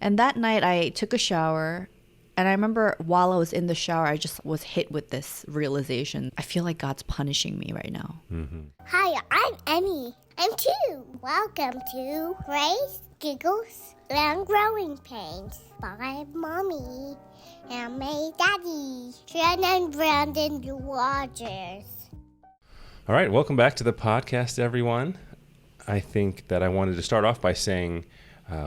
And that night I took a shower. And I remember while I was in the shower, I just was hit with this realization. I feel like God's punishing me right now. Mm-hmm. Hi, I'm Emmy. I'm 2. Welcome to Grace, Giggles, and Growing Pains by Mommy and my daddy, Jenn and Brandon Rogers. All right, welcome back to the podcast, everyone. I think that I wanted to start off by saying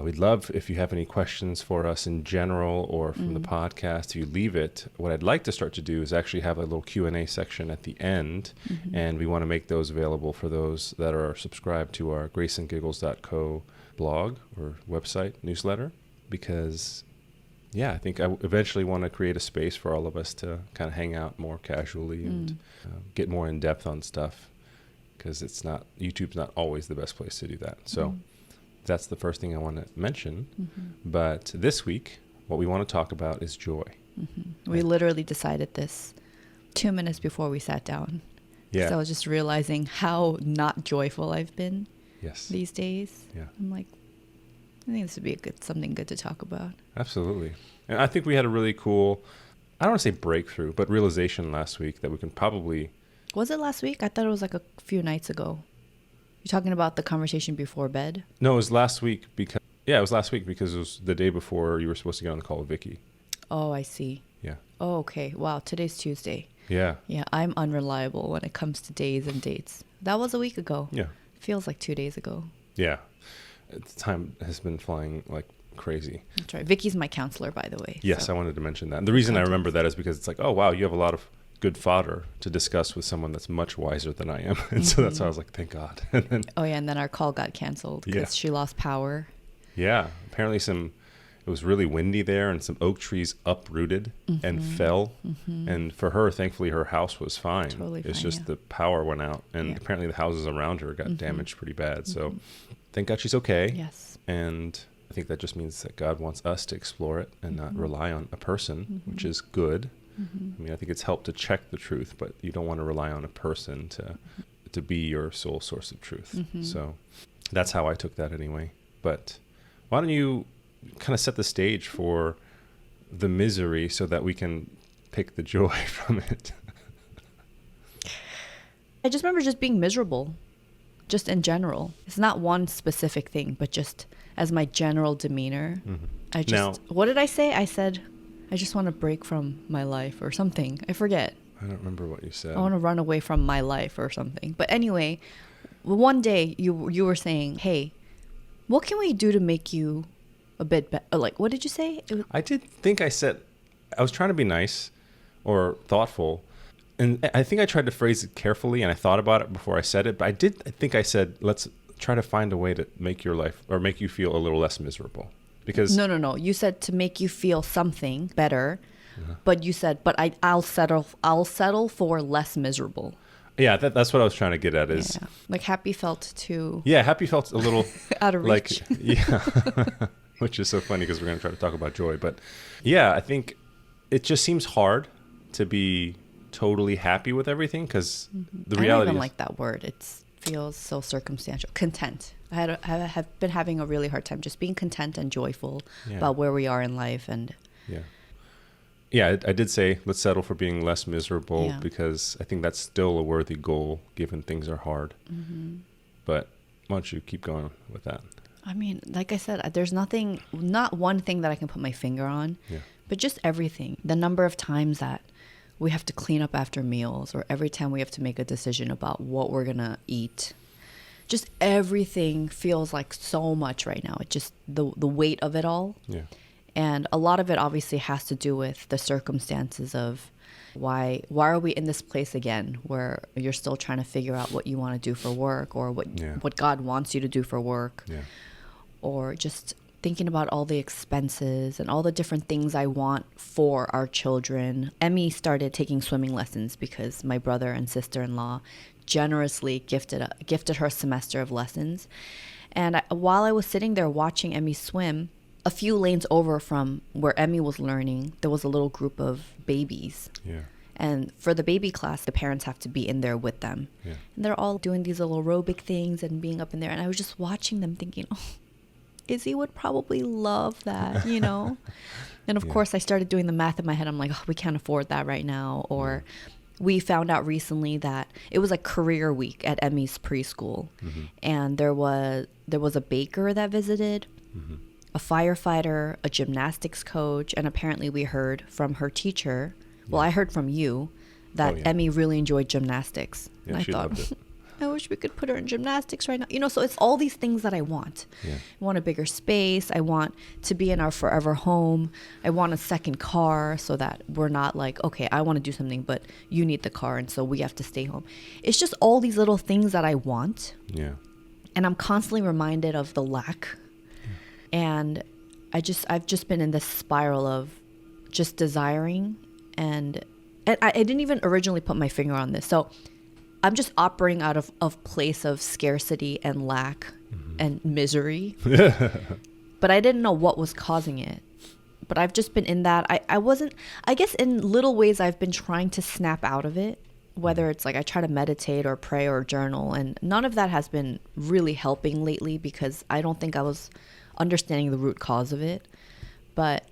we'd love if you have any questions for us in general or from the podcast. If you leave it, what I'd like to start to do is actually have a little Q&A section at the end, and we want to make those available for those that are subscribed to our graceandgiggles.co blog or website newsletter, because I think I eventually want to create a space for all of us to kind of hang out more casually and get more in depth on stuff, because YouTube's not always the best place to do that. So that's the first thing I want to mention. But this week, what we want to talk about is joy. We literally decided this 2 minutes before we sat down. Yeah. So I was just realizing how not joyful I've been these days. Yeah. I'm like, I think this would be something good to talk about. Absolutely. And I think we had a really cool, I don't want to say breakthrough, but realization last week that we can probably... Was it last week? I thought it was like a few nights ago. You're talking about the conversation before bed? No, it was last week because... Yeah, it was last week because it was the day before you were supposed to get on the call with Vicky. Oh, I see. Yeah. Oh, okay. Wow, today's Tuesday. Yeah. Yeah, I'm unreliable when it comes to days and dates. That was a week ago. Yeah. Feels like 2 days ago. Yeah. Time has been flying like crazy. That's right. Vicky's my counselor, by the way. Yes, so. I wanted to mention that. And the reason I remember that is because it's like, oh, wow, you have a lot of good fodder to discuss with someone that's much wiser than I am. And so that's why I was like, thank God. And then, and then our call got canceled because she lost power. Yeah. Apparently it was really windy there and some oak trees uprooted and fell. And for her, thankfully, her house was fine. Totally it's fine, just the power went out. And apparently the houses around her got damaged pretty bad. So thank God she's okay. Yes. And I think that just means that God wants us to explore it and not rely on a person, which is good. I mean, I think it's helped to check the truth, but you don't want to rely on a person to be your sole source of truth. So that's how I took that anyway. But why don't you kind of set the stage for the misery so that we can pick the joy from it? I just remember just being miserable, just in general. It's not one specific thing, but just as my general demeanor. What did I say? I said, I just want to break from my life or something. I forget. I don't remember what you said. I want to run away from my life or something. But anyway, one day you were saying, hey, what can we do to make you a bit better? Like, what did you say? I did think I said, I was trying to be nice or thoughtful. And I think I tried to phrase it carefully and I thought about it before I said it. But I think I said, let's try to find a way to make your life or make you feel a little less miserable. Because No. You said to make you feel something better, but you said, but I'll settle for less miserable. Yeah, that's what I was trying to get at is... Yeah. Like happy felt too... Yeah, happy felt a little... out of reach. Which is so funny because we're going to try to talk about joy. But yeah, I think it just seems hard to be totally happy with everything because the reality I don't even is... like that word. It feels so circumstantial. Content. I have been having a really hard time just being content and joyful about where we are in life. And yeah, I did say let's settle for being less miserable because I think that's still a worthy goal given things are hard. But why don't you keep going with that? I mean, like I said, there's not one thing that I can put my finger on, but just everything. The number of times that we have to clean up after meals, or every time we have to make a decision about what we're going to eat. Just everything feels like so much right now. It just the weight of it all. Yeah. And a lot of it obviously has to do with the circumstances of why are we in this place again where you're still trying to figure out what you want to do for work or what God wants you to do for work. Yeah. Or just thinking about all the expenses and all the different things I want for our children. Emmy started taking swimming lessons because my brother and sister-in-law generously gifted her a semester of lessons. And while I was sitting there watching Emmy swim, a few lanes over from where Emmy was learning, there was a little group of babies. Yeah. And for the baby class, the parents have to be in there with them. Yeah. And they're all doing these little aerobic things and being up in there. And I was just watching them thinking, oh, Izzy would probably love that, you know? And of course, I started doing the math in my head. I'm like, oh, we can't afford that right now. Or we found out recently that it was like career week at Emmy's preschool. And there was a baker that visited, a firefighter, a gymnastics coach, and apparently we heard from her teacher. Well, I heard from you that Emmy really enjoyed gymnastics. Yeah, and I she thought, loved it. I wish we could put her in gymnastics right now. You know, so it's all these things that I want. Yeah. I want a bigger space. I want to be in our forever home. I want a second car so that we're not like, okay, I want to do something, but you need the car, and so we have to stay home. It's just all these little things that I want. Yeah. And I'm constantly reminded of the lack. And I've just been in this spiral of just desiring, and I didn't even originally put my finger on this. So I'm just operating out of place of scarcity and lack and misery. But I didn't know what was causing it. But I've just been in that. I guess in little ways I've been trying to snap out of it, whether it's like I try to meditate or pray or journal, and none of that has been really helping lately because I don't think I was understanding the root cause of it. But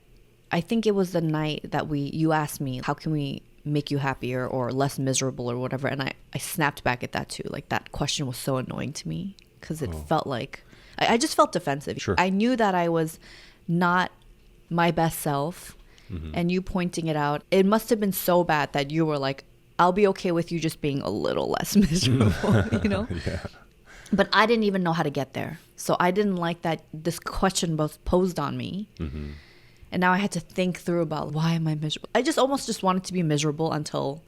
I think it was the night that you asked me, how can we make you happier or less miserable or whatever, and I snapped back at that too. Like, that question was so annoying to me because it felt like I just felt defensive. Sure. I knew that I was not my best self, and you pointing it out, it must have been so bad that you were like, I'll be okay with you just being a little less miserable, you know? Yeah. But I didn't even know how to get there. So I didn't like that this question was posed on me. And now I had to think through about, why am I miserable? I just almost wanted to be miserable until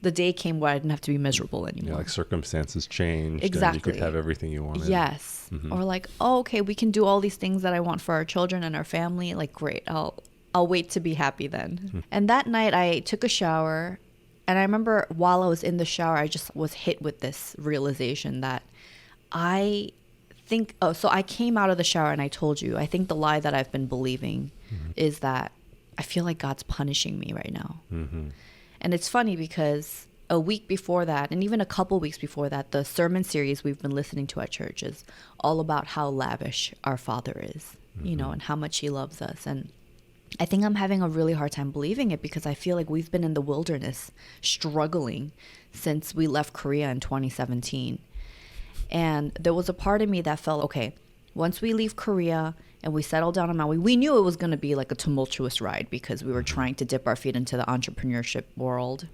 the day came where I didn't have to be miserable anymore. Yeah, like circumstances changed. Exactly. And you could have everything you wanted. Yes. Or like, oh, okay, we can do all these things that I want for our children and our family. Like, great. I'll wait to be happy then. And that night I took a shower, and I remember while I was in the shower, I just was hit with this realization that I came out of the shower and I told you, I think the lie that I've been believing is that I feel like God's punishing me right now. And it's funny because a week before that, and even a couple weeks before that, the sermon series we've been listening to at church is all about how lavish our Father is, you know, and how much he loves us. And I think I'm having a really hard time believing it because I feel like we've been in the wilderness struggling since we left Korea in 2017. And there was a part of me that felt, okay, once we leave Korea and we settle down on Maui, we knew it was going to be like a tumultuous ride because we were trying to dip our feet into the entrepreneurship world.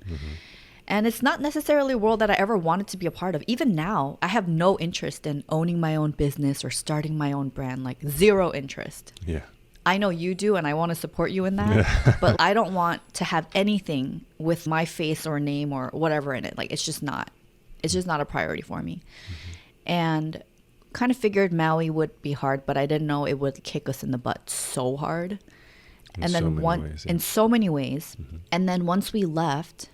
And it's not necessarily a world that I ever wanted to be a part of. Even now, I have no interest in owning my own business or starting my own brand, like zero interest. Yeah. I know you do, and I want to support you in that, but I don't want to have anything with my face or name or whatever in it. Like, it's just not a priority for me. And kind of figured Maui would be hard, but I didn't know it would kick us in the butt so hard. In so many ways. And then once we left,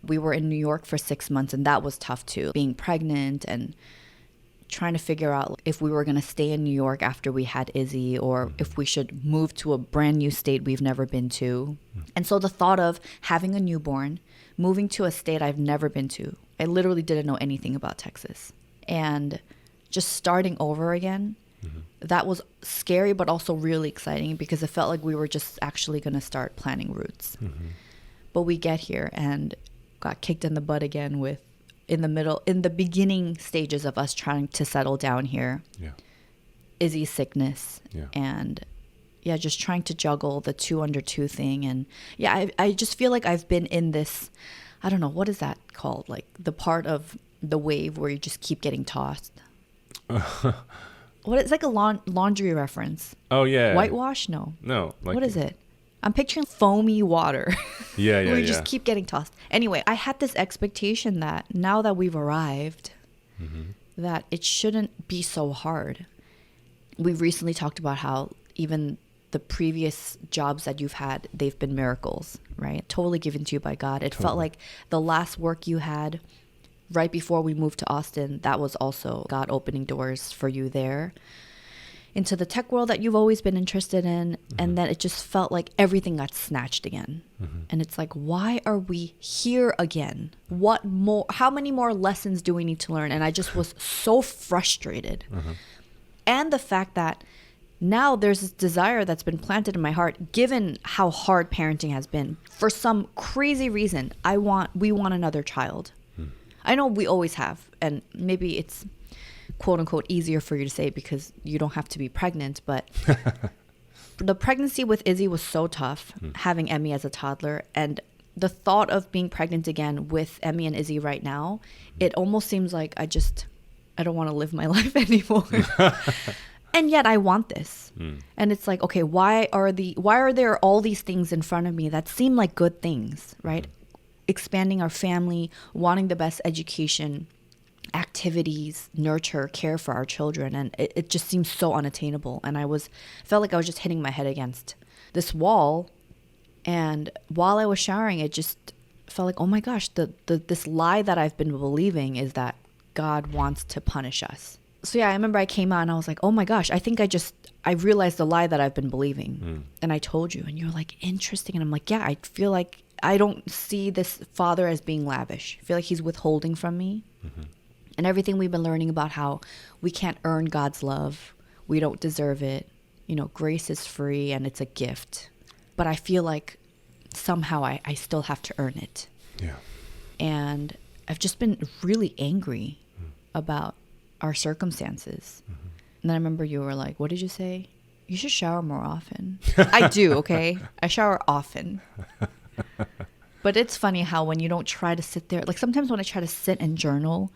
we were in New York for 6 months, and that was tough too. Being pregnant and trying to figure out if we were going to stay in New York after we had Izzy, or if we should move to a brand new state we've never been to. And so the thought of having a newborn, moving to a state I've never been to, I literally didn't know anything about Texas, and just starting over again, that was scary but also really exciting because it felt like we were just actually going to start planting roots. But we get here and got kicked in the butt again with in the beginning stages of us trying to settle down here. Izzy's sickness. And just trying to juggle the 2 under 2 thing. And I just feel like I've been in this, I don't know, what is that called? Like the part of the wave where you just keep getting tossed. It's like a laundry reference. Oh yeah. Whitewash? No. Like, what is it? I'm picturing foamy water. We just keep getting tossed. Anyway, I had this expectation that now that we've arrived, that it shouldn't be so hard. We recently talked about how even the previous jobs that you've had, they've been miracles, right? Totally given to you by God. It felt like the last work you had right before we moved to Austin, that was also God opening doors for you there into the tech world that you've always been interested in. And then it just felt like everything got snatched again. And it's like, why are we here again? What more? How many more lessons do we need to learn? And I just was so frustrated. And the fact that now there's this desire that's been planted in my heart, given how hard parenting has been. For some crazy reason, we want another child. I know we always have, and maybe it's quote unquote easier for you to say because you don't have to be pregnant, but the pregnancy with Izzy was so tough, having Emmy as a toddler, and the thought of being pregnant again with Emmy and Izzy right now, it almost seems like I don't want to live my life anymore. And yet I want this. And it's like, okay, why are there all these things in front of me that seem like good things, right? Expanding our family, wanting the best education, activities, nurture, care for our children. And it just seems so unattainable. And felt like I was just hitting my head against this wall. And while I was showering, it just felt like, oh my gosh, this lie that I've been believing is that God wants to punish us. So yeah, I remember I came out and I was like, oh my gosh, I think I realized the lie that I've been believing. And I told you, and you're like, interesting. And I'm like, yeah, I feel like I don't see this father as being lavish. I feel like he's withholding from me. And everything we've been learning about how we can't earn God's love. We don't deserve it. Grace is free and it's a gift. But I feel like somehow I still have to earn it. Yeah. And I've just been really angry about our circumstances. And then I remember you were like, what did you say? You should shower more often. I do, okay? I shower often. But it's funny how when you don't try to sit there, like sometimes when I try to sit and journal,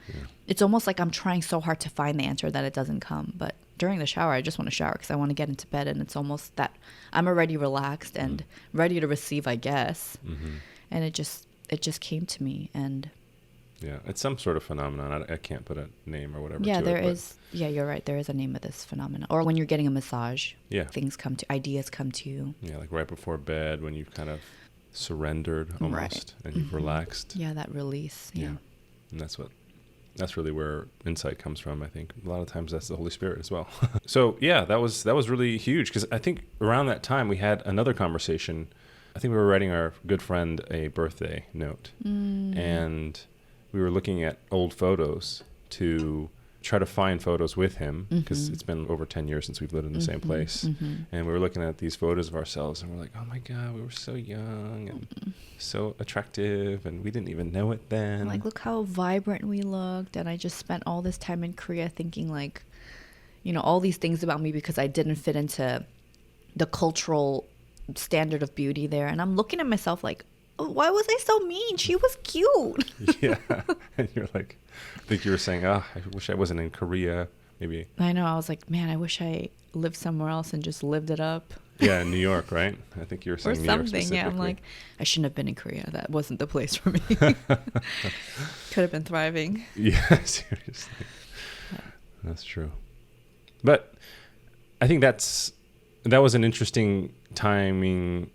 it's almost like I'm trying so hard to find the answer that it doesn't come. But during the shower, I just want to shower because I want to get into bed. And it's almost that I'm already relaxed and ready to receive, I guess. And it just came to me. And yeah, it's some sort of phenomenon. I can't put a name or whatever. Yeah, to there it, is. Yeah, you're right. There is a name of this phenomenon. Or when you're getting a massage, ideas come to you. Yeah, like right before bed when you've kind of surrendered almost and you've relaxed. Yeah, that release. Yeah. And that's really where insight comes from. I think a lot of times that's the Holy Spirit as well. So yeah, that was really huge because I think around that time we had another conversation. I think we were writing our good friend a birthday note, and we were looking at old photos to try to find photos with him because it's been over 10 years since we've lived in the same place. And we were looking at these photos of ourselves and we're like, oh my God, we were so young and so attractive and we didn't even know it then. Like, look how vibrant we looked. And I just spent all this time in Korea thinking like, all these things about me because I didn't fit into the cultural standard of beauty there. And I'm looking at myself like, why was I so mean? She was cute. Yeah. And you're like, I think you were saying, I wish I wasn't in Korea. Maybe. I know. I was like, man, I wish I lived somewhere else and just lived it up. Yeah, in New York, right? I think you were saying or New York something. specifically. Yeah, I'm like, I shouldn't have been in Korea. That wasn't the place for me. Could have been thriving. Yeah, seriously. That's true. But I think that was an interesting timing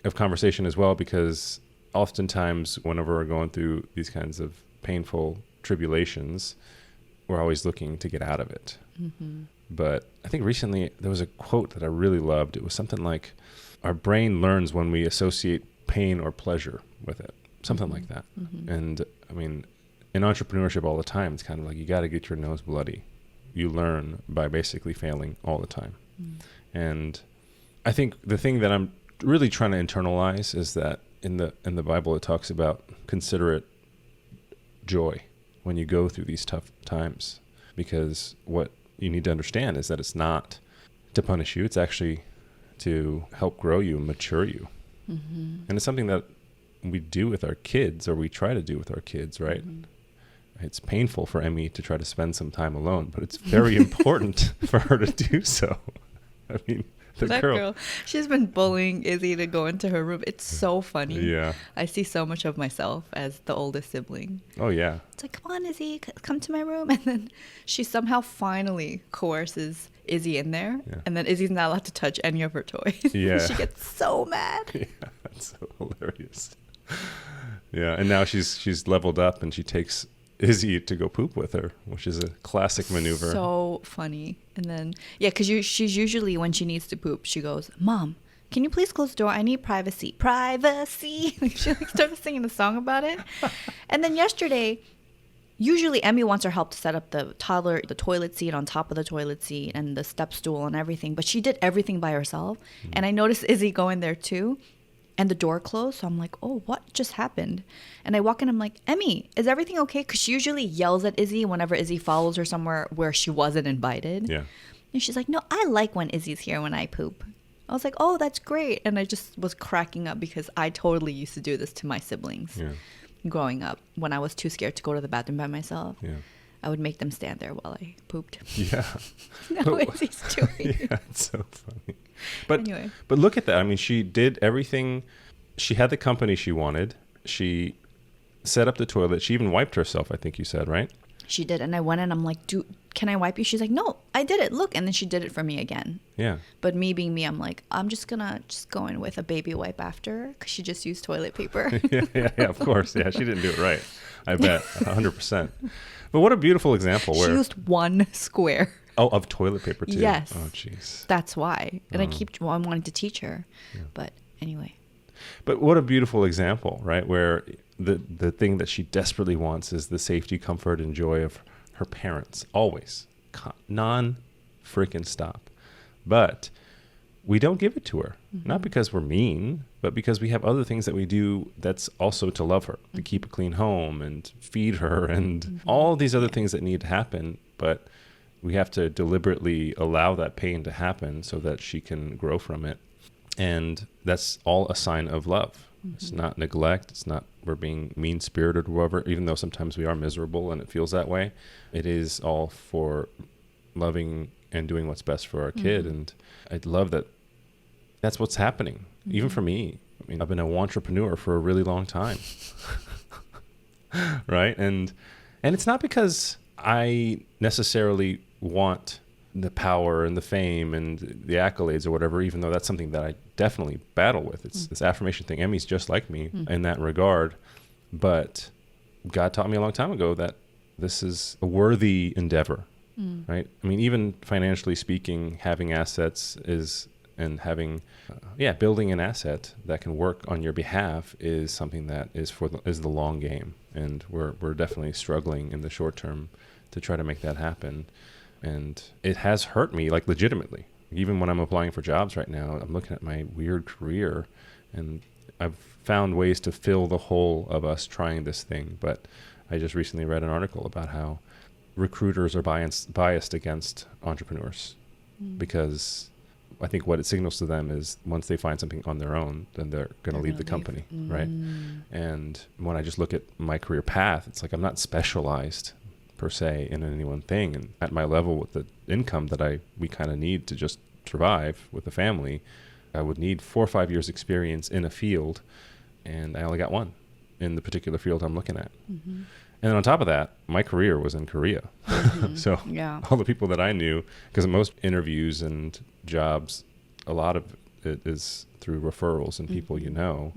of conversation as well, because oftentimes whenever we're going through these kinds of painful tribulations, we're always looking to get out of it. But I think recently there was a quote that I really loved. It was something like, our brain learns when we associate pain or pleasure with it, something like that. And I mean, in entrepreneurship all the time, it's kind of like you got to get your nose bloody. You learn by basically failing all the time. And I think the thing that I'm really trying to internalize is that in the Bible it talks about consider it joy when you go through these tough times, because what you need to understand is that it's not to punish you, it's actually to help grow you and mature you. And it's something that we do with our kids, or we try to do with our kids, right? It's painful for Emmy to try to spend some time alone, but it's very important for her to do so. I mean, that girl, she's been bullying Izzy to go into her room. It's so funny. Yeah. I see so much of myself as the oldest sibling. Oh, yeah. It's like, come on, Izzy, come to my room. And then she somehow finally coerces Izzy in there. Yeah. And then Izzy's not allowed to touch any of her toys. Yeah. She gets so mad. Yeah, that's so hilarious. Yeah, and now she's leveled up and she takes Izzy to go poop with her, which is a classic maneuver. So funny. And then, yeah, because she's usually, when she needs to poop, she goes, Mom, can you please close the door? I need privacy. Privacy. She started singing the song about it. And then yesterday, Usually Emmy wants her help to set up the toilet seat on top of the toilet seat and the step stool and everything. But she did everything by herself. And I noticed Izzy going there too. And the door closed. So I'm like, oh, what just happened? And I walk in, I'm like, Emmy, is everything okay? Because she usually yells at Izzy whenever Izzy follows her somewhere where she wasn't invited. Yeah. And she's like, no, I like when Izzy's here when I poop. I was like, oh, that's great. And I just was cracking up because I totally used to do this to my siblings growing up. When I was too scared to go to the bathroom by myself, I would make them stand there while I pooped. Yeah. Now Izzy's doing it. Yeah, it's so funny. But Anyway. But look at that. I mean, she did everything. She had the company she wanted. She set up the toilet. She even wiped herself, I think you said, right? She did. And I went in, I'm like, can I wipe you? She's like, no, I did it. Look. And then she did it for me again. Yeah. But me being me, I'm like, I'm just going to go in with a baby wipe after because she just used toilet paper. yeah, of course. Yeah, she didn't do it right. I bet. 100%. But what a beautiful example where... She used one square. Oh, of toilet paper too? Yes. Oh, jeez. That's why. And I wanted to teach her. Yeah. But anyway. But what a beautiful example, right? Where the thing that she desperately wants is the safety, comfort, and joy of her parents. Always. Non-freaking stop. But we don't give it to her. Not because we're mean, but because we have other things that we do that's also to love her, to keep a clean home and feed her and all these other things that need to happen. But we have to deliberately allow that pain to happen so that she can grow from it. And that's all a sign of love. It's not neglect. It's not we're being mean-spirited or whatever, even though sometimes we are miserable and it feels that way. It is all for loving and doing what's best for our kid. And I love that that's what's happening, even for me. I mean, I've been an entrepreneur for a really long time. Right? And it's not because I necessarily want the power and the fame and the accolades or whatever, even though that's something that I definitely battle with. It's this affirmation thing. Emmy's just like me in that regard. But God taught me a long time ago that this is a worthy endeavor, right? I mean, even financially speaking, having assets and having, building an asset that can work on your behalf is something that is the long game. And we're definitely struggling in the short term to try to make that happen. And it has hurt me, like, legitimately. Even when I'm applying for jobs right now, I'm looking at my weird career, and I've found ways to fill the hole of us trying this thing. But I just recently read an article about how recruiters are biased against entrepreneurs because I think what it signals to them is once they find something on their own, then they're going to leave the company, right? And when I just look at my career path, it's like I'm not specialized per se in any one thing, and at my level with the income that we kind of need to just survive with the family, I would need 4 or 5 years experience in a field, and I only got one in the particular field I'm looking at. And then on top of that, my career was in Korea. So all the people that I knew, because most interviews and jobs, a lot of it is through referrals and people you know,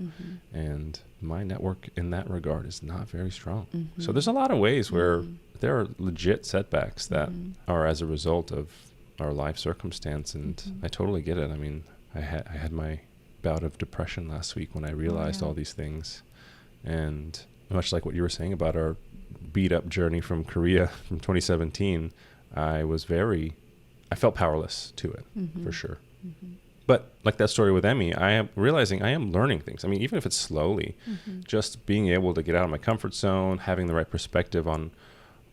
and my network in that regard is not very strong. So there's a lot of ways where there are legit setbacks that are as a result of our life circumstance, and I totally get it. I mean, I had my bout of depression last week when I realized all these things, and much like what you were saying about our beat up journey from Korea from 2017, I felt powerless to it for sure. But like that story with Emmy, I am realizing I am learning things. I mean, even if it's slowly, just being able to get out of my comfort zone, having the right perspective on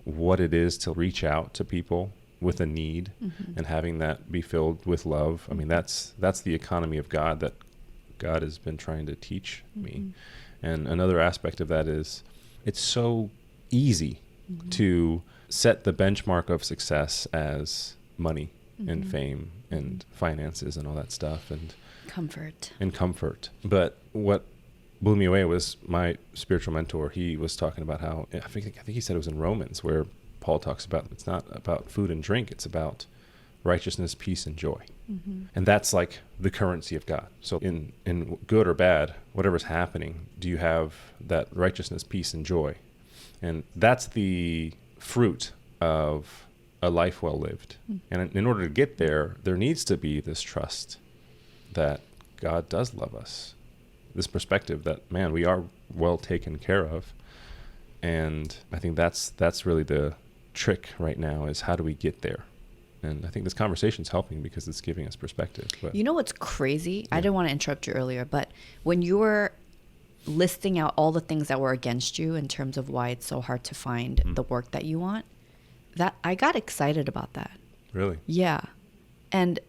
what it is to reach out to people with a need and having that be filled with love. I mean, that's the economy of God that God has been trying to teach me. And another aspect of that is it's so easy to set the benchmark of success as money and fame and finances and all that stuff and comfort. But what blew me away was my spiritual mentor. He was talking about how, I think he said it was in Romans, where Paul talks about it's not about food and drink, it's about righteousness, peace, and joy. And that's like the currency of God. So in good or bad, whatever's happening, do you have that righteousness, peace, and joy? And that's the fruit of a life well lived. And in order to get there, there needs to be this trust that God does love us. This perspective that, man, we are well taken care of. And I think that's really the trick right now, is how do we get there? And I think this conversation is helping because it's giving us perspective. But, you know what's crazy? I didn't want to interrupt you earlier, but when you were listing out all the things that were against you in terms of why it's so hard to find the work that you want, that I got excited about that. Really? Yeah. And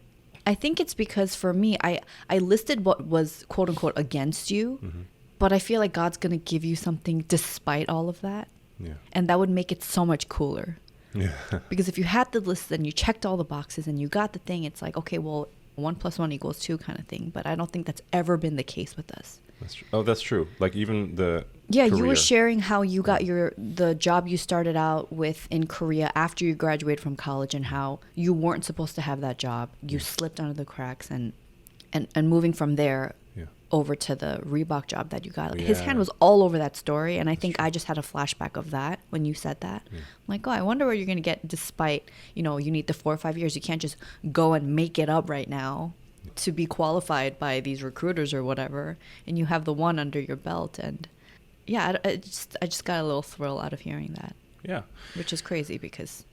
I think it's because for me, I listed what was quote unquote against you, but I feel like God's going to give you something despite all of that. Yeah. And that would make it so much cooler. Yeah. Because if you had the list and you checked all the boxes and you got the thing, it's like, okay, well, 1 + 1 = 2 kind of thing. But I don't think that's ever been the case with us. That's true. Oh, that's true. Like even the Yeah, career. you were sharing how you got the job you started out with in Korea after you graduated from college, and how you weren't supposed to have that job. You slipped under the cracks, and moving from there over to the Reebok job that you got. Like, his hand was all over that story, and I think I just had a flashback of that when you said that. I'm like, oh, I wonder where you're going to get, despite, you need the 4 or 5 years. You can't just go and make it up right now to be qualified by these recruiters or whatever, and you have the one under your belt. And yeah, I just got a little thrill out of hearing that. Yeah. Which is crazy because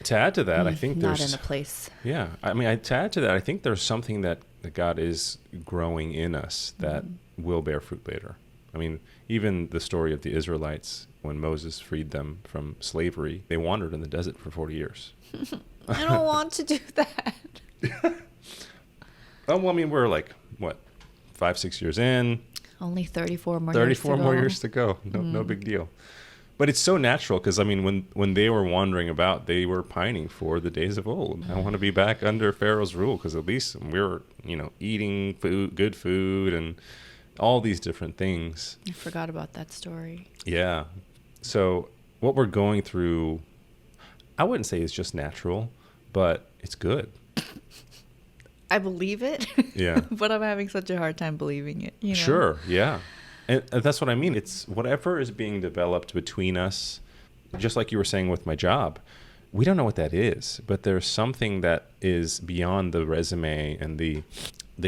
to add to that, I think not there's in a place. Yeah. I mean, to add to that, I think there's something that God is growing in us that will bear fruit later. I mean, even the story of the Israelites, when Moses freed them from slavery, they wandered in the desert for 40 years. I don't want to do that. Oh, well, I mean, we're like, what, 5-6 years in? Only 34 more 34 years to go. more years to go. No big deal. But it's so natural because, I mean, when they were wandering about, they were pining for the days of old. I want to be back under Pharaoh's rule because at least we were, eating food, good food, and all these different things. I forgot about that story. Yeah. So what we're going through, I wouldn't say it's just natural, but it's good. I believe it. Yeah. But I'm having such a hard time believing it. Sure. Yeah. And that's what I mean. It's whatever is being developed between us, just like you were saying with my job. We don't know what that is, but there's something that is beyond the resume and the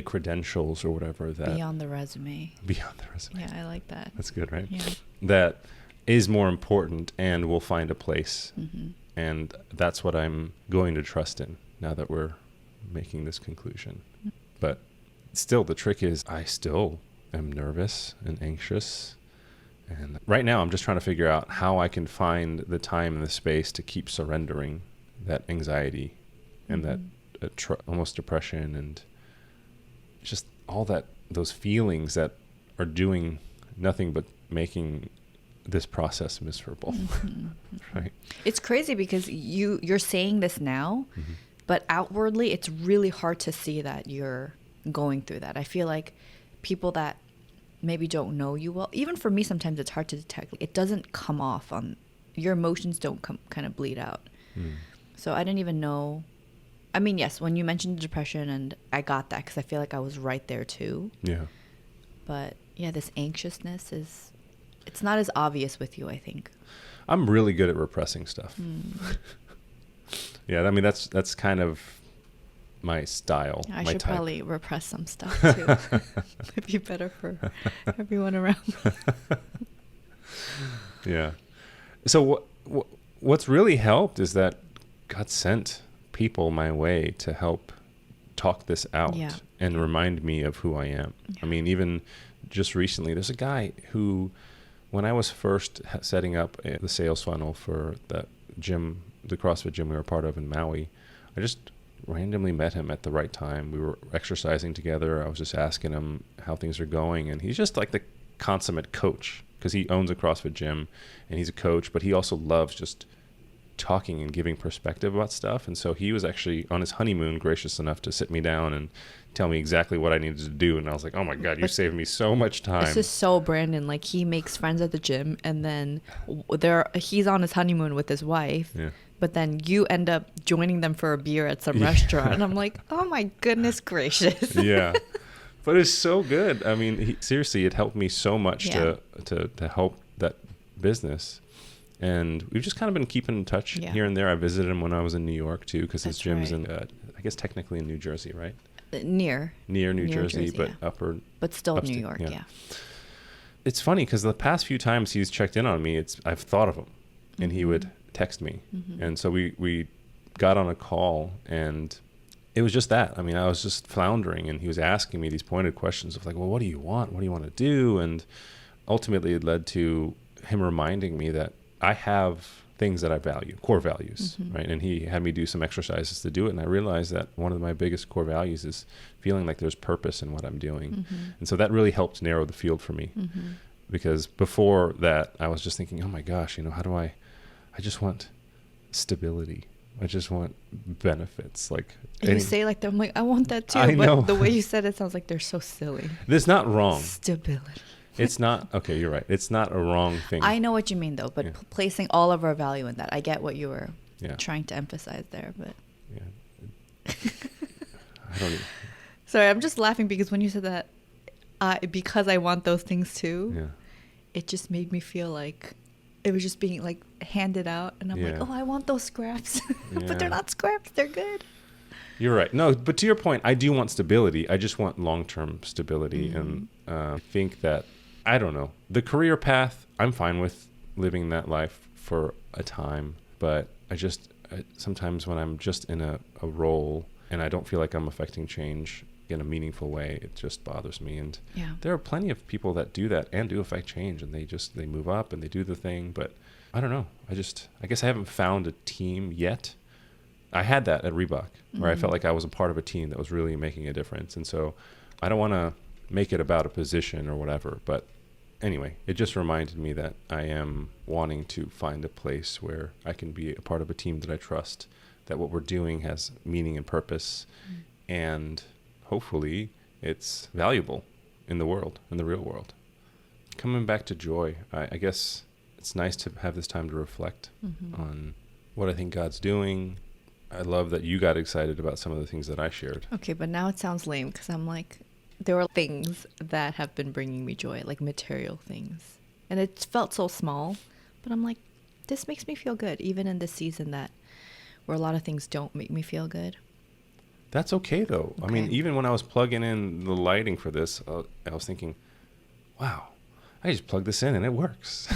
credentials or whatever. That Beyond the resume. Beyond the resume. Yeah, I like that. That's good, right? Yeah. That is more important and will find a place. And that's what I'm going to trust in now that we're making this conclusion. But still, the trick is I still am nervous and anxious. And right now I'm just trying to figure out how I can find the time and the space to keep surrendering that anxiety and that almost depression and just all those feelings that are doing nothing but making this process miserable. Right? It's crazy because you're saying this now, but outwardly it's really hard to see that you're going through that. I feel like people that maybe don't know you well, even for me sometimes it's hard to detect. It doesn't come off on your emotions, don't kind of bleed out. So I didn't even know. I mean, yes, when you mentioned depression, and I got that because I feel like I was right there too. Yeah. But yeah, this anxiousness it's not as obvious with you, I think. I'm really good at repressing stuff. Yeah, I mean that's kind of my style. Yeah, I my should type. probably repress some stuff too. It'd be better for everyone around me. Yeah. So what's really helped is that God sent people my way to help talk this out and remind me of who I am. Yeah. I mean, even just recently, there's a guy who, when I was first setting up the sales funnel for that gym, the CrossFit gym we were part of in Maui, I just randomly met him at the right time. We were exercising together. I was just asking him how things are going. And he's just like the consummate coach because he owns a CrossFit gym and he's a coach, but he also loves just talking and giving perspective about stuff. And so he was actually on his honeymoon gracious enough to sit me down and tell me exactly what I needed to do. And I was like, oh my God, you saved me so much time. This is so Brandon. Like, he makes friends at the gym and then he's on his honeymoon with his wife. Yeah. But then you end up joining them for a beer at some restaurant. And I'm like, oh my goodness gracious. Yeah. But it's so good. I mean, seriously, it helped me so much to help that business. And we've just kind of been keeping in touch here and there. I visited him when I was in New York too, because his gym's in, I guess technically in New Jersey, right? Near New Jersey, but upper. But still upstate, New York, yeah. it's funny because the past few times he's checked in on me, I've thought of him, and he would text me. And so we got on a call, and it was just that. I mean, I was just floundering, and he was asking me these pointed questions of like, well, what do you want? What do you want to do? And ultimately it led to him reminding me that I have things that I value, core values, right? And he had me do some exercises to do it. And I realized that one of my biggest core values is feeling like there's purpose in what I'm doing. And so that really helped narrow the field for me, because before that I was just thinking, oh my gosh, how do I just want stability. I just want benefits. Like, you say like that, I'm like, I want that too. I know. But the way you said it sounds like they're so silly. That's not wrong. Stability. It's not, okay, you're right. It's not a wrong thing. I know what you mean though, but placing all of our value in that. I get what you were trying to emphasize there, but. Yeah. I don't even. Sorry, I'm just laughing because when you said that, because I want those things too, it just made me feel like it was just being like handed out, and I'm like, oh, I want those scraps. But they're not scraps, they're good. You're right. No, but to your point, I do want stability. I just want long-term stability. And I think that, I don't know, the career path, I'm fine with living that life for a time, but I sometimes when I'm just in a role and I don't feel like I'm affecting change in a meaningful way, it just bothers me. And there are plenty of people that do that and do affect change, and they move up and they do the thing. But I don't know. I guess I haven't found a team yet. I had that at Reebok where I felt like I was a part of a team that was really making a difference. And so I don't want to make it about a position or whatever. But anyway, it just reminded me that I am wanting to find a place where I can be a part of a team that I trust, that what we're doing has meaning and purpose, and hopefully it's valuable in the world, in the real world. Coming back to joy, I guess it's nice to have this time to reflect on what I think God's doing. I love that you got excited about some of the things that I shared. Okay, but now it sounds lame because I'm like, there are things that have been bringing me joy, like material things. And it felt so small, but I'm like, this makes me feel good, even in this season where a lot of things don't make me feel good. That's okay, though. Okay. I mean, even when I was plugging in the lighting for this, I was thinking, wow, I just plugged this in and it works.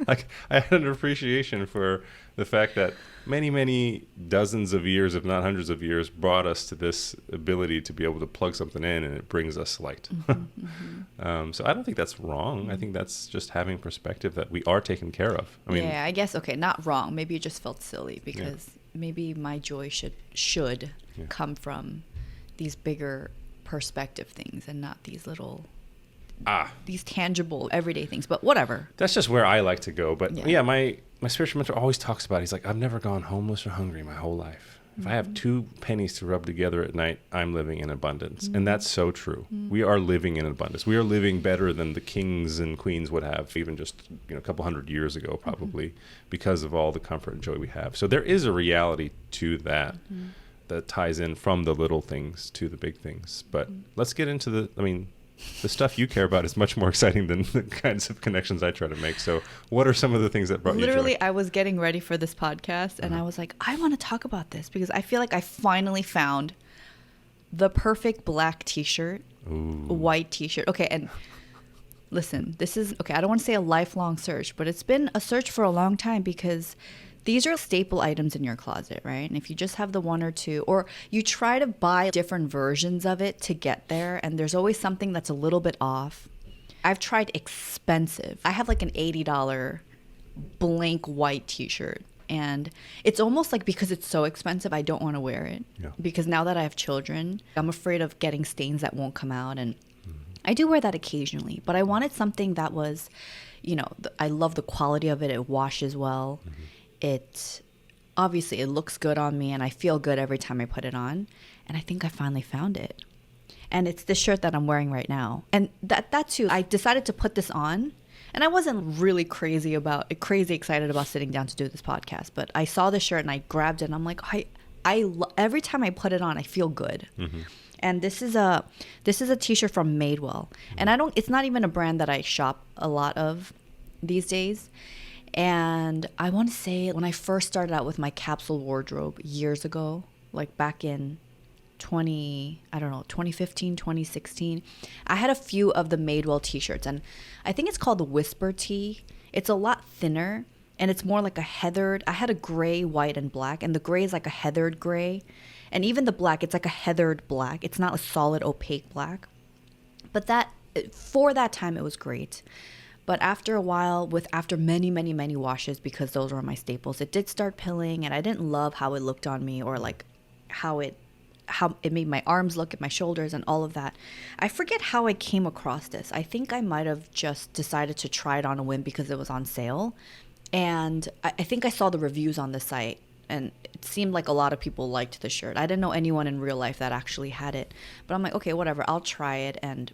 Like, I had an appreciation for the fact that many, many dozens of years, if not hundreds of years, brought us to this ability to be able to plug something in and it brings us light. So I don't think that's wrong. I think that's just having perspective that we are taken care of. I mean, I guess, okay, not wrong. Maybe it just felt silly because maybe my joy should come from these bigger perspective things and not these little... these tangible everyday things, but whatever. That's just where I like to go. But my spiritual mentor always talks about it. He's like, I've never gone homeless or hungry my whole life. If I have 2 pennies to rub together at night, I'm living in abundance. And that's so true. We are living in abundance. We are living better than the kings and queens would have even just a couple hundred years ago, probably, because of all the comfort and joy we have. So there is a reality to that that ties in from the little things to the big things. But let's get into the stuff you care about is much more exciting than the kinds of connections I try to make. So what are some of the things that brought you joy? Literally, I was getting ready for this podcast and I was like, I want to talk about this because I feel like I finally found the perfect black t-shirt, white t-shirt. Okay, and listen, this is, okay, I don't want to say a lifelong search, but it's been a search for a long time because these are staple items in your closet, right? And if you just have the one or two, or you try to buy different versions of it to get there, and there's always something that's a little bit off. I've tried expensive. I have like an $80 blank white t-shirt. And it's almost like because it's so expensive, I don't want to wear it. Yeah. Because now that I have children, I'm afraid of getting stains that won't come out. And I do wear that occasionally. But I wanted something that was, I love the quality of it. It washes well. It looks good on me and I feel good every time I put it on. And I think I finally found it. And it's the shirt that I'm wearing right now. And that too, I decided to put this on and I wasn't really crazy excited about sitting down to do this podcast, but I saw the shirt and I grabbed it and I'm like, every time I put it on, I feel good. And this is a t-shirt from Madewell. And it's not even a brand that I shop a lot of these days. And I want to say when I first started out with my capsule wardrobe years ago, like back in 2015, 2016. I had a few of the Madewell t-shirts, and I think it's called the Whisper tee. It's a lot thinner, and it's more like a heathered. I had a gray, white, and black, and the gray is like a heathered gray. And even the black, it's like a heathered black. It's not a solid opaque black. But for that time, it was great. But after a while, after many, many, many washes, because those were my staples, it did start pilling, and I didn't love how it looked on me, or like how it made my arms look at my shoulders and all of that. I forget how I came across this. I think I might have just decided to try it on a whim because it was on sale. And I think I saw the reviews on the site, and it seemed like a lot of people liked the shirt. I didn't know anyone in real life that actually had it. But I'm like, okay, whatever, I'll try it. And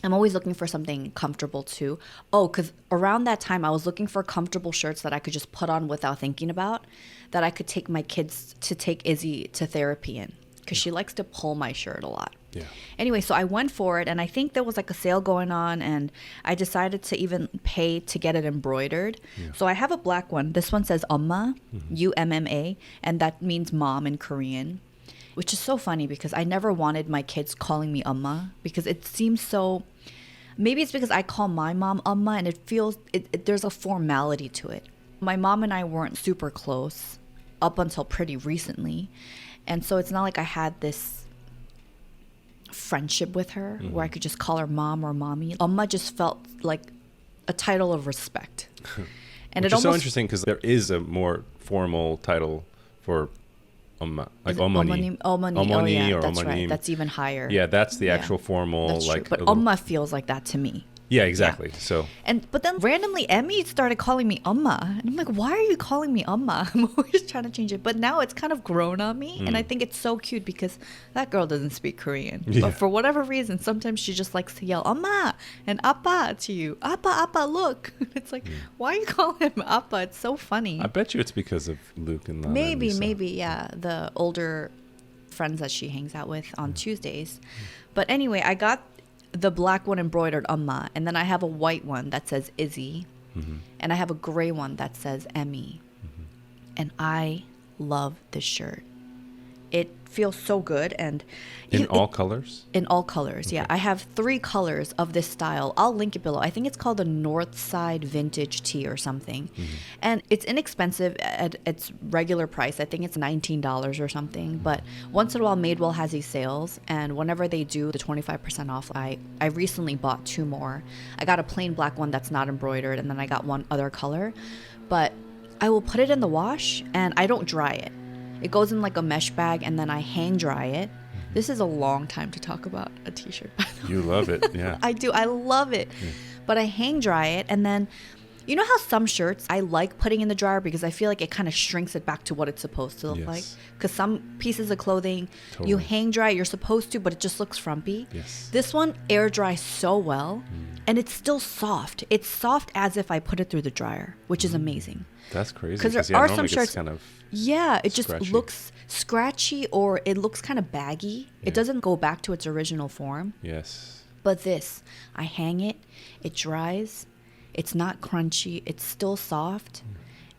I'm always looking for something comfortable too. Oh, because around that time, I was looking for comfortable shirts that I could just put on without thinking about, that I could take my kids to take Izzy to therapy in, because she likes to pull my shirt a lot. Yeah. Anyway, so I went for it, and I think there was like a sale going on, and I decided to even pay to get it embroidered. Yeah. So I have a black one. This one says Umma, UMMA, and that means mom in Korean, which is so funny because I never wanted my kids calling me Umma, because it seems so, maybe it's because I call my mom Umma, and it feels, there's a formality to it. My mom and I weren't super close up until pretty recently. And so it's not like I had this friendship with her where I could just call her mom or mommy. Amma just felt like a title of respect. And Which is so interesting because there is a more formal title for Amma, like Omani. Omani, or that's Omanim. right. That's even higher. Yeah, that's the actual formal. That's like. True. But Amma feels like that to me. Yeah, exactly. Yeah. So. But then randomly Emmy started calling me Amma, and I'm like, why are you calling me Amma? I'm always trying to change it, but now it's kind of grown on me, and I think it's so cute because that girl doesn't speak Korean, but for whatever reason, sometimes she just likes to yell Amma and Appa to you. Appa, look. It's like, why are you calling him Appa? It's so funny. I bet you it's because of Luke and Lana. Maybe, yeah, the older friends that she hangs out with on Tuesdays. But anyway, I got the black one embroidered Amma, and then I have a white one that says Izzy, and I have a gray one that says Emmy, and I love this shirt. It feels so good, and in all colors. In all colors, okay. Yeah. I have 3 colors of this style. I'll link it below. I think it's called the Northside Vintage Tee or something, and it's inexpensive at its regular price. I think it's $19 or something. But once in a while, Madewell has these sales, and whenever they do the 25% off, I recently bought 2 more. I got a plain black one that's not embroidered, and then I got one other color. But I will put it in the wash, and I don't dry it. It goes in like a mesh bag, and then I hang dry it. This is a long time to talk about a t-shirt, by the way. You love it, yeah. I do. I love it. Yeah. But I hang dry it, and then, you know how some shirts I like putting in the dryer because I feel like it kind of shrinks it back to what it's supposed to look like? Because some pieces of clothing, you hang dry, you're supposed to, but it just looks frumpy. Yes. This one air dries so well, and it's still soft. It's soft as if I put it through the dryer, which is amazing. That's crazy. Because there are some shirts, kind of it scratchy. Just looks scratchy, or it looks kind of baggy. Yeah. It doesn't go back to its original form. Yes. But this, I hang it, it dries, it's not crunchy, it's still soft,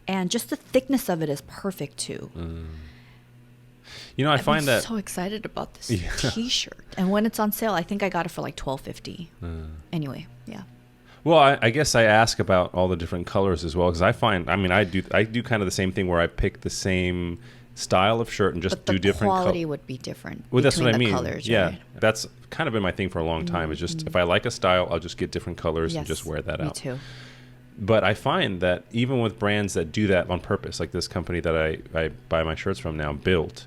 and just the thickness of it is perfect too. You know, I find that so excited about this t-shirt, and when it's on sale, I think I got it for like $12.50. Anyway, yeah. Well, I guess I ask about all the different colors as well, because I do kind of the same thing where I pick the same style of shirt and just do different colors. The quality would be different. Well, that's what I mean. Colors, yeah, right? That's kind of been my thing for a long time. It's just if I like a style, I'll just get different colors and just wear that out. Me too. But I find that even with brands that do that on purpose, like this company that I buy my shirts from now, Built,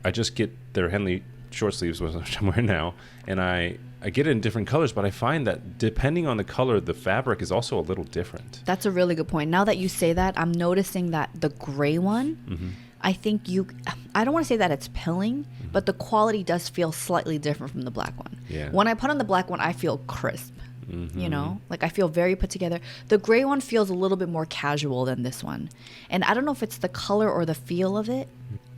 I just get their Henley short sleeves, which I'm wearing now, and I get it in different colors, but I find that depending on the color, the fabric is also a little different. That's a really good point. Now that you say that, I'm noticing that the gray one, I think I don't want to say that it's pilling, but the quality does feel slightly different from the black one. Yeah. When I put on the black one, I feel crisp, you know, like I feel very put together. The gray one feels a little bit more casual than this one. And I don't know if it's the color or the feel of it.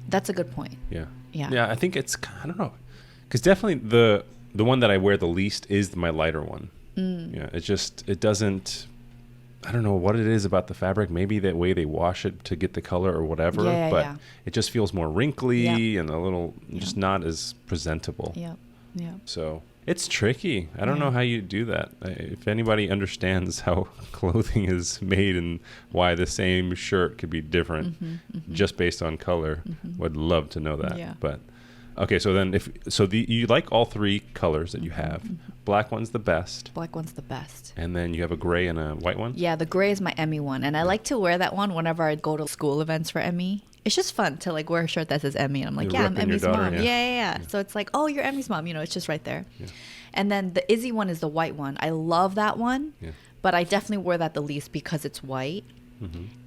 That's a good point. Yeah. Yeah. Yeah, I think it's, I don't know. Because definitely the one that I wear the least is my lighter one. Yeah, it doesn't, I don't know what it is about the fabric. Maybe the way they wash it to get the color or whatever. But it just feels more wrinkly and a little just not as presentable. Yeah. Yeah. So it's tricky. I don't know how you do that. If anybody understands how clothing is made and why the same shirt could be different just based on color, would love to know that. Yeah. But okay, so then you like all three colors that you have. Black one's the best. Black one's the best. And then you have a gray and a white one? Yeah, the gray is my Emmy one. And I like to wear that one whenever I go to school events for Emmy. It's just fun to like wear a shirt that says Emmy. And I'm like, I'm Emmy's mom. Yeah. So it's like, oh, you're Emmy's mom. You know, it's just right there. Yeah. And then the Izzy one is the white one. I love that one. Yeah. But I definitely wear that the least because it's white.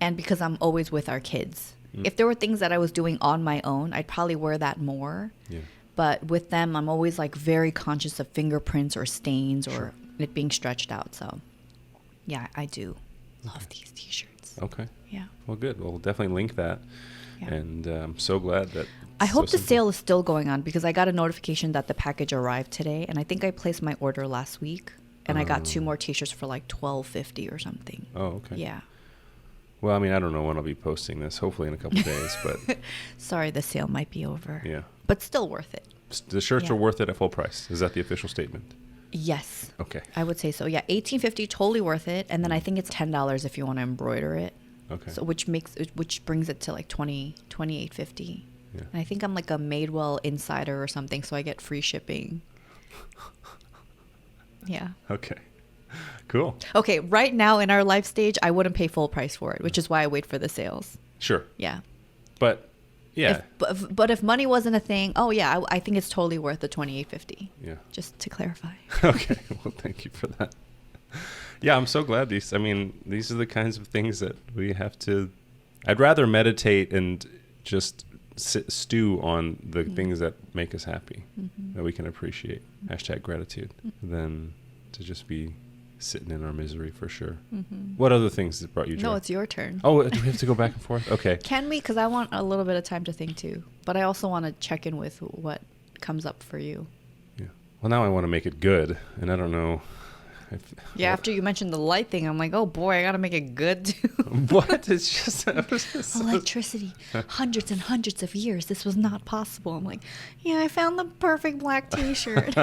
And because I'm always with our kids. If there were things that I was doing on my own, I'd probably wear that more. Yeah. But with them, I'm always like very conscious of fingerprints or stains or it being stretched out. So, yeah, I do love these T-shirts. Okay. Yeah. Well, good. We'll definitely link that. Yeah. And I'm so glad that... I hope the sale is still going on because I got a notification that the package arrived today. And I think I placed my order last week. And I got 2 more T-shirts for like $12.50 or something. Oh, okay. Yeah. Well, I mean, I don't know when I'll be posting this. Hopefully in a couple days, but... Sorry, the sale might be over. Yeah. But still worth it. The shirts are worth it at full price. Is that the official statement? Yes. Okay. I would say so. Yeah, $18.50, totally worth it. And then I think it's $10 if you want to embroider it. Okay. So which brings it to like $28.50. Yeah. And I think I'm like a Madewell insider or something, so I get free shipping. Yeah. Okay. Cool. Okay, right now in our life stage, I wouldn't pay full price for it, which is why I wait for the sales. Sure. Yeah. But yeah. But if money wasn't a thing, I think it's totally worth the $28.50. Yeah. Just to clarify. Okay. Well, thank you for that. Yeah, I'm so glad these are the kinds of things that we have to. I'd rather meditate and just stew on the things that make us happy, that we can appreciate. #gratitude, than to just be sitting in our misery for sure. What other things that brought you joy? No, it's your turn. Oh, do we have to go back and forth? Okay. Can we? Because I want a little bit of time to think too. But I also want to check in with what comes up for you. Yeah. Well, now I want to make it good. And I don't know. After you mentioned the light thing, I'm like, oh boy, I got to make it good too. What? It's just... Electricity. Hundreds and hundreds of years. This was not possible. I'm like, yeah, I found the perfect black T-shirt.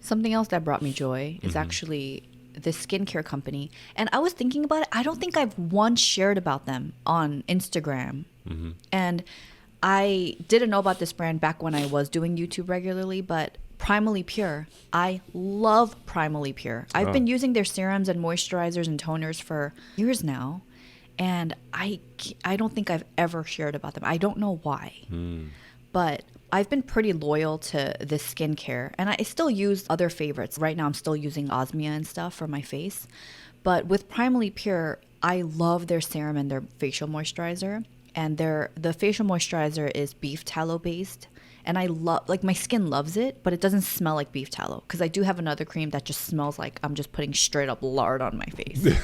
Something else that brought me joy is actually this skincare company. And I was thinking about it. I don't think I've once shared about them on Instagram. And I didn't know about this brand back when I was doing YouTube regularly, but Primally Pure. I love Primally Pure. I've been using their serums and moisturizers and toners for years now. And I don't think I've ever shared about them. I don't know why. But I've been pretty loyal to this skincare, and I still use other favorites. Right now I'm still using Osmia and stuff for my face. But with Primally Pure, I love their serum and their facial moisturizer. And the facial moisturizer is beef tallow based. And I love, like, my skin loves it, but it doesn't smell like beef tallow. Because I do have another cream that just smells like I'm just putting straight up lard on my face.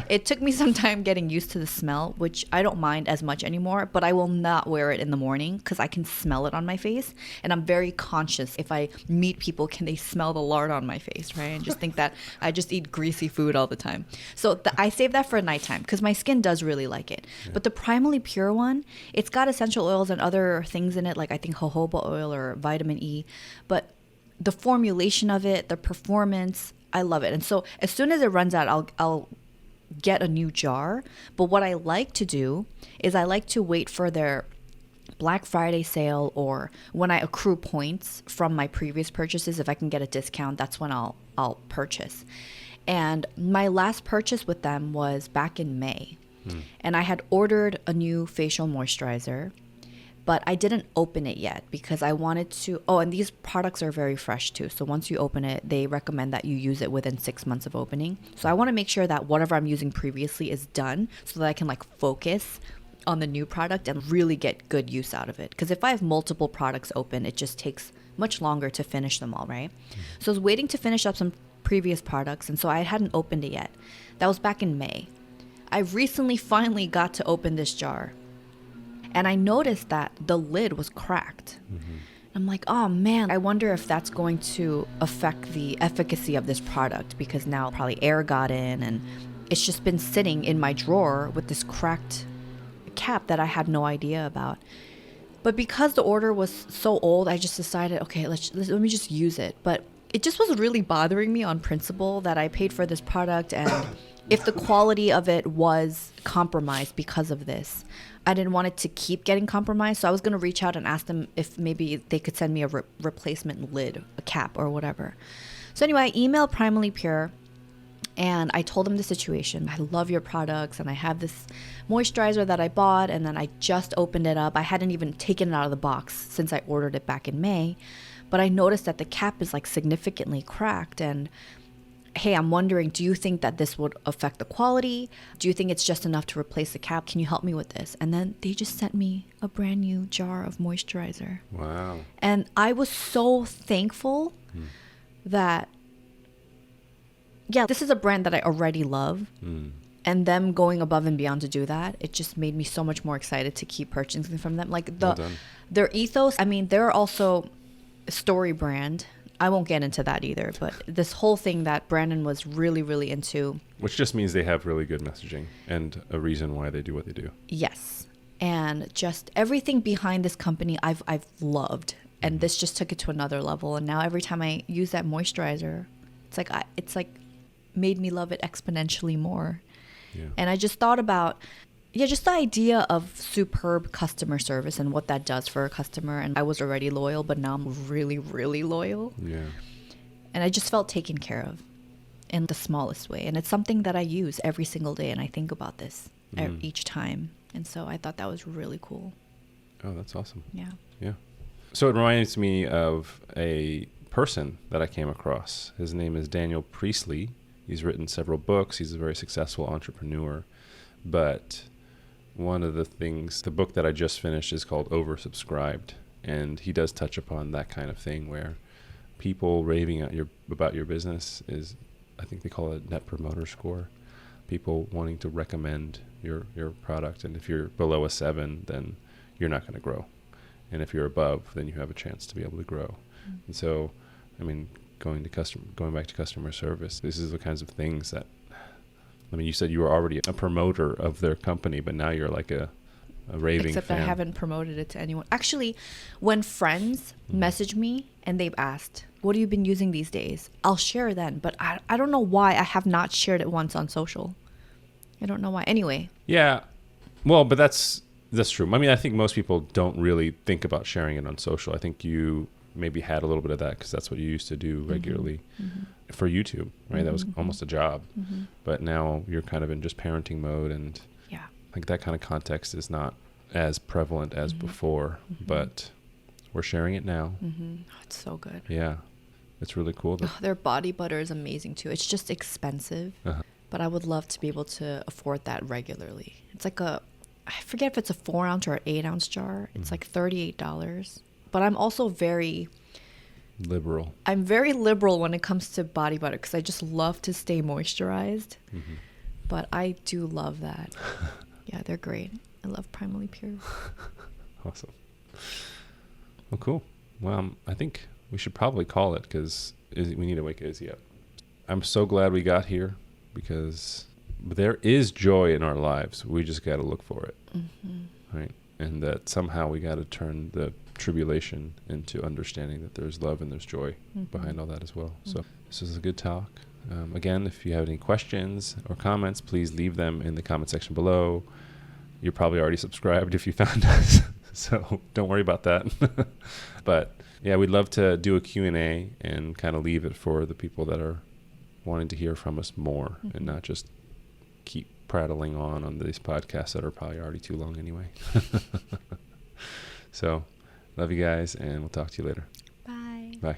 It took me some time getting used to the smell, which I don't mind as much anymore. But I will not wear it in the morning because I can smell it on my face. And I'm very conscious if I meet people, can they smell the lard on my face, right? And just think that I just eat greasy food all the time. So I save that for nighttime because my skin does really like it. Yeah. But the Primally Pure one, it's got essential oils and other things in it, like I think jojoba oil or vitamin E, but the formulation of it, the performance, I love it. And so as soon as it runs out, I'll get a new jar. But what I like to do is I like to wait for their Black Friday sale, or when I accrue points from my previous purchases, if I can get a discount, that's when I'll purchase. And my last purchase with them was back in May. And I had ordered a new facial moisturizer, but I didn't open it yet because I wanted to... Oh, and these products are very fresh too. So once you open it, they recommend that you use it within 6 months of opening. So I want to make sure that whatever I'm using previously is done so that I can like focus on the new product and really get good use out of it. Because if I have multiple products open, it just takes much longer to finish them all, right? So I was waiting to finish up some previous products, and so I hadn't opened it yet. That was back in May. I recently finally got to open this jar. And I noticed that the lid was cracked. I'm like, oh man, I wonder if that's going to affect the efficacy of this product, because now probably air got in and it's just been sitting in my drawer with this cracked cap that I had no idea about. But because the order was so old, I just decided, okay, let me just use it. But it just was really bothering me on principle that I paid for this product, and if the quality of it was compromised because of this, I didn't want it to keep getting compromised. So I was going to reach out and ask them if maybe they could send me a replacement lid, a cap or whatever. So anyway, I emailed Primally Pure and I told them the situation. I love your products and I have this moisturizer that I bought, and then I just opened it up. I hadn't even taken it out of the box since I ordered it back in May. But I noticed that the cap is like significantly cracked, and hey, I'm wondering, do you think that this would affect the quality? Do you think it's just enough to replace the cap? Can you help me with this? And then they just sent me a brand new jar of moisturizer. Wow. And I was so thankful that, yeah, this is a brand that I already love. And them going above and beyond to do that, it just made me so much more excited to keep purchasing from them. Like their ethos, I mean, they're also a story brand. I won't get into that either, but this whole thing that Brandon was really, really into. Which just means they have really good messaging and a reason why they do what they do. Yes. And just everything behind this company I've loved. And this just took it to another level. And now every time I use that moisturizer, it's like made me love it exponentially more. Yeah. And I just thought about, just the idea of superb customer service and what that does for a customer. And I was already loyal, but now I'm really, really loyal. Yeah. And I just felt taken care of in the smallest way. And it's something that I use every single day. And I think about this each time. And so I thought that was really cool. Oh, that's awesome. Yeah. Yeah. So it reminds me of a person that I came across. His name is Daniel Priestley. He's written several books. He's a very successful entrepreneur. But one of the things, the book that I just finished is called Oversubscribed. And he does touch upon that kind of thing where people raving at about your business is, I think they call it net promoter score. People wanting to recommend your product. And if you're below a 7, then you're not going to grow. And if you're above, then you have a chance to be able to grow. And so, I mean, going back to customer service, this is the kinds of things that, I mean, you said you were already a promoter of their company, but now you're like a raving Except fan. I haven't promoted it to anyone. Actually, when friends message me and they've asked, what have you been using these days? I'll share then, but I don't know why I have not shared it once on social. I don't know why. Anyway. Yeah. Well, but that's true. I mean, I think most people don't really think about sharing it on social. I think you maybe had a little bit of that because that's what you used to do regularly for YouTube, right? That was almost a job. But now you're kind of in just parenting mode, and yeah, I think that kind of context is not as prevalent as before, but we're sharing it now. Oh, it's so good. Yeah. It's really cool. Their body butter is amazing too. It's just expensive, but I would love to be able to afford that regularly. It's like I forget if it's a 4-ounce or an 8-ounce jar. It's like $38. But I'm also very liberal. I'm very liberal when it comes to body butter because I just love to stay moisturized. But I do love that. Yeah, they're great. I love Primally Pure. Awesome. Well, cool. Well, I think we should probably call it because we need to wake Izzy up. I'm so glad we got here because there is joy in our lives. We just got to look for it. Right? And that somehow we got to turn the tribulation into understanding that there's love and there's joy behind all that as well. So this is a good talk. Again, if you have any questions or comments, please leave them in the comment section below. You're probably already subscribed if you found us, so don't worry about that. But yeah, we'd love to do a Q&A and kind of leave it for the people that are wanting to hear from us more and not just keep prattling on these podcasts that are probably already too long anyway. So love you guys, and we'll talk to you later. Bye. Bye.